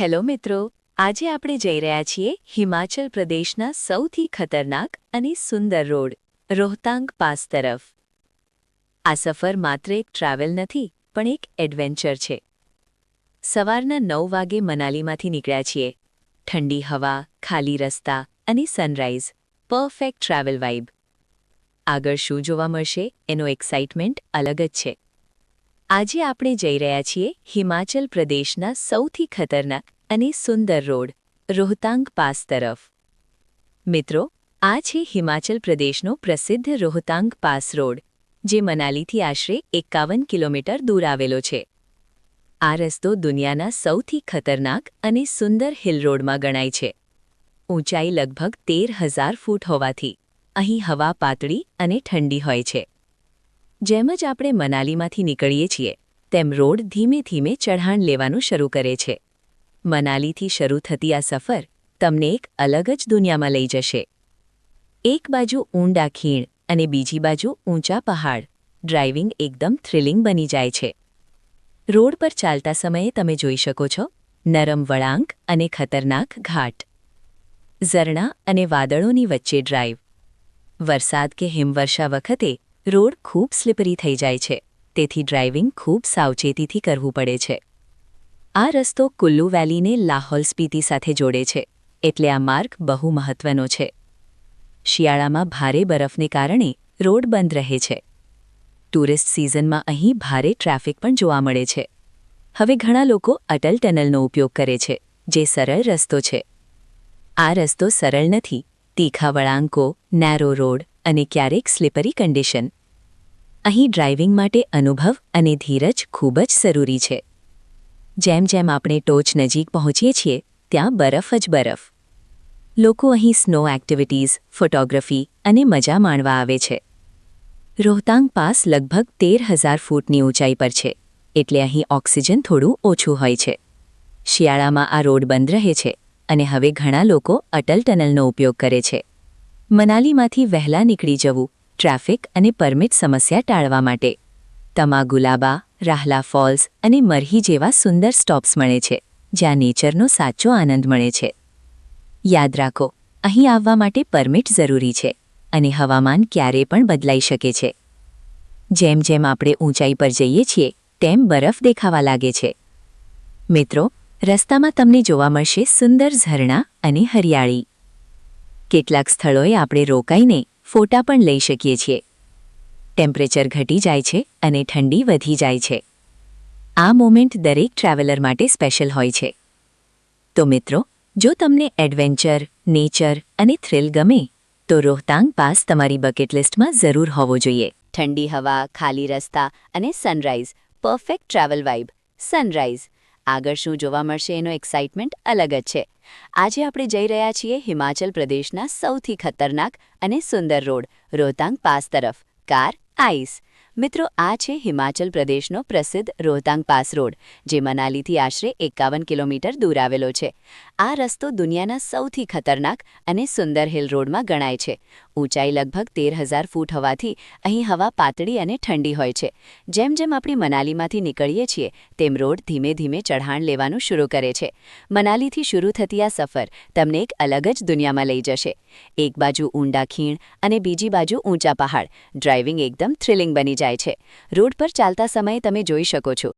Hello મિત્રો, આજે આપણે જઈ રહ્યા છીએ હિમાચલ પ્રદેશના સૌથી ખતરનાક અને સુંદર રોડ રોહતાંગ પાસ તરફ. આ સફર માત્ર એક ટ્રાવેલ નથી પણ એક એડવેન્ચર છે. સવારના 9 વાગે મનાલીમાંથી નીકળ્યા છીએ. ઠંડી હવા, ખાલી રસ્તા અને સનરાઈઝ, પરફેક્ટ ટ્રાવેલ વાઇબ. આગળ શું જોવા મળશે એનો એક્સાઇટમેન્ટ અલગ જ છે. આજે આપણે જઈ રહ્યા છીએ હિમાચલ પ્રદેશના સૌથી ખતરનાક અને સુંદર રોડ રોહતાંગ પાસ તરફ. મિત્રો, આ છે હિમાચલ પ્રદેશનો પ્રસિદ્ધ રોહતાંગ પાસ રોડ, જે મનાલીથી આશરે 51 કિલોમીટર દૂર આવેલો છે. આ રસ્તો દુનિયાના સૌથી ખતરનાક અને સુંદર હિલ રોડમાં ગણાય છે. ઊંચાઈ લગભગ 13,000 ફૂટ હોવાથી અહીં હવા પાતળી અને ઠંડી હોય છે. જેમ જ આપણે મનાલીમાંથી નીકળીએ છીએ તેમ રોડ ધીમે ધીમે ચઢાણ લેવાનું શરૂ કરે છે. મનાલીથી શરૂ થતી આ સફર તમને એક અલગ જ દુનિયામાં લઈ જશે. એક બાજુ ઊંડા ખીણ અને બીજી બાજુ ઊંચા પહાડ. ડ્રાઇવિંગ એકદમ થ્રિલિંગ બની જાય છે. રોડ પર ચાલતા સમયે તમે જોઈ શકો છો નરમ વળાંક અને ખતરનાક ઘાટ. ઝરણા અને વાદળોની વચ્ચે ડ્રાઇવ. વરસાદ કે હિમવર્ષા વખતે રોડ ખૂબ સ્લિપરી થઈ જાય છે, તેથી ડ્રાઇવિંગ ખૂબ સાવચેતીથી કરવું પડે છે. આ રસ્તો કુલ્લુ વેલીને લાહૌલ સ્પીતિ સાથે જોડે છે, એટલે આ માર્ગ બહુ મહત્વનો છે. શિયાળામાં ભારે બરફને કારણે રોડ બંધ રહે છે. ટુરિસ્ટ સિઝનમાં અહીં ભારે ટ્રાફિક પણ જોવા મળે છે. હવે ઘણા લોકો અટલ ટનલનો ઉપયોગ કરે છે, જે સરળ રસ્તો છે. આ રસ્તો સરળ નથી. તીખા વળાંકો, નેરો રોડ અને ક્યારેક સ્લિપરી કન્ડિશન. અહીં ડ્રાઇવિંગ માટે અનુભવ અને ધીરજ ખૂબ જ જરૂરી છે. જેમ જેમ આપણે ટોચ નજીક પહોંચીએ છીએ ત્યાં બરફ જ બરફ. લોકો અહીં સ્નો એક્ટિવિટીઝ, ફોટોગ્રાફી અને મજા માણવા આવે છે. રોહતાંગ પાસ લગભગ 13,000 ફૂટની ઊંચાઈ પર છે, એટલે અહીં ઓક્સિજન થોડું ઓછું હોય છે. શિયાળામાં આ રોડ બંધ રહે છે અને હવે ઘણા લોકો અટલ ટનલનો ઉપયોગ કરે છે. મનાલીમાંથી વહેલા નીકળી જવું, ટ્રાફિક અને પરમિટ સમસ્યા ટાળવા માટે. તમાગુલાબા, રાહલા ફોલ્સ અને મરહી જેવા સુંદર સ્ટોપ્સ મળે છે, જ્યાં નેચરનો સાચો આનંદ મળે છે. યાદ રાખો, અહીં આવવા માટે પરમિટ જરૂરી છે અને હવામાન ક્યારેય પણ બદલાઈ શકે છે. જેમ જેમ આપણે ઊંચાઈ પર જઈએ છીએ તેમ બરફ દેખાવા લાગે છે. મિત્રો, રસ્તામાં તમને જોવા મળશે સુંદર ઝરણા અને હરિયાળી. કેટલાક સ્થળોએ આપણે રોકાઈને ફોટા પણ લઈ શકીએ છીએ. ટેમ્પરેચર ઘટી જાય છે અને ઠંડી વધી જાય છે. આ મોમેન્ટ દરેક ટ્રાવેલર માટે સ્પેશિયલ હોય છે. તો મિત્રો, જો તમને એડવેન્ચર, નેચર અને થ્રિલ ગમે તો રોહતાંગ પાસ તમારી બકેટ લિસ્ટમાં જરૂર હોવો જોઈએ. ઠંડી હવા, ખાલી રસ્તા અને sunrise, perfect travel vibe. Sunrise. આગળ શું જોવા મળશે એનો એક્સાઇટમેન્ટ અલગ જ છે. આજે આપણે જઈ રહ્યા છીએ હિમાચલ પ્રદેશના સૌથી ખતરનાક અને સુંદર રોડ રોહતાંગ પાસ તરફ. Car, ice. મિત્રો, આ છે હિમાચલ પ્રદેશનો પ્રસિદ્ધ રોહતાંગ પાસ રોડ, જે મનાલીથી આશરે 51 કિલોમીટર દૂર આવેલો છે. આ રસ્તો દુનિયાના સૌથી ખતરનાક અને સુંદર હિલ રોડમાં ગણાય છે. ઊંચાઈ લગભગ 13,000 ફૂટ હોવાથી અહીં હવા પાતળી અને ઠંડી હોય છે. જેમ જેમ આપણે મનાલીમાંથી નીકળીએ છીએ તેમ રોડ ધીમે ધીમે ચઢાણ લેવાનું શરૂ કરે છે. મનાલીથી શરૂ થતી આ સફર તમને એક અલગ જ દુનિયામાં લઈ જશે. એક બાજુ ઊંડા ખીણ અને બીજી બાજુ ઊંચા પહાડ. ડ્રાઇવિંગ એકદમ થ્રિલિંગ બની જાય છે. રોડ પર ચાલતા સમયે તમે જોઈ શકો છો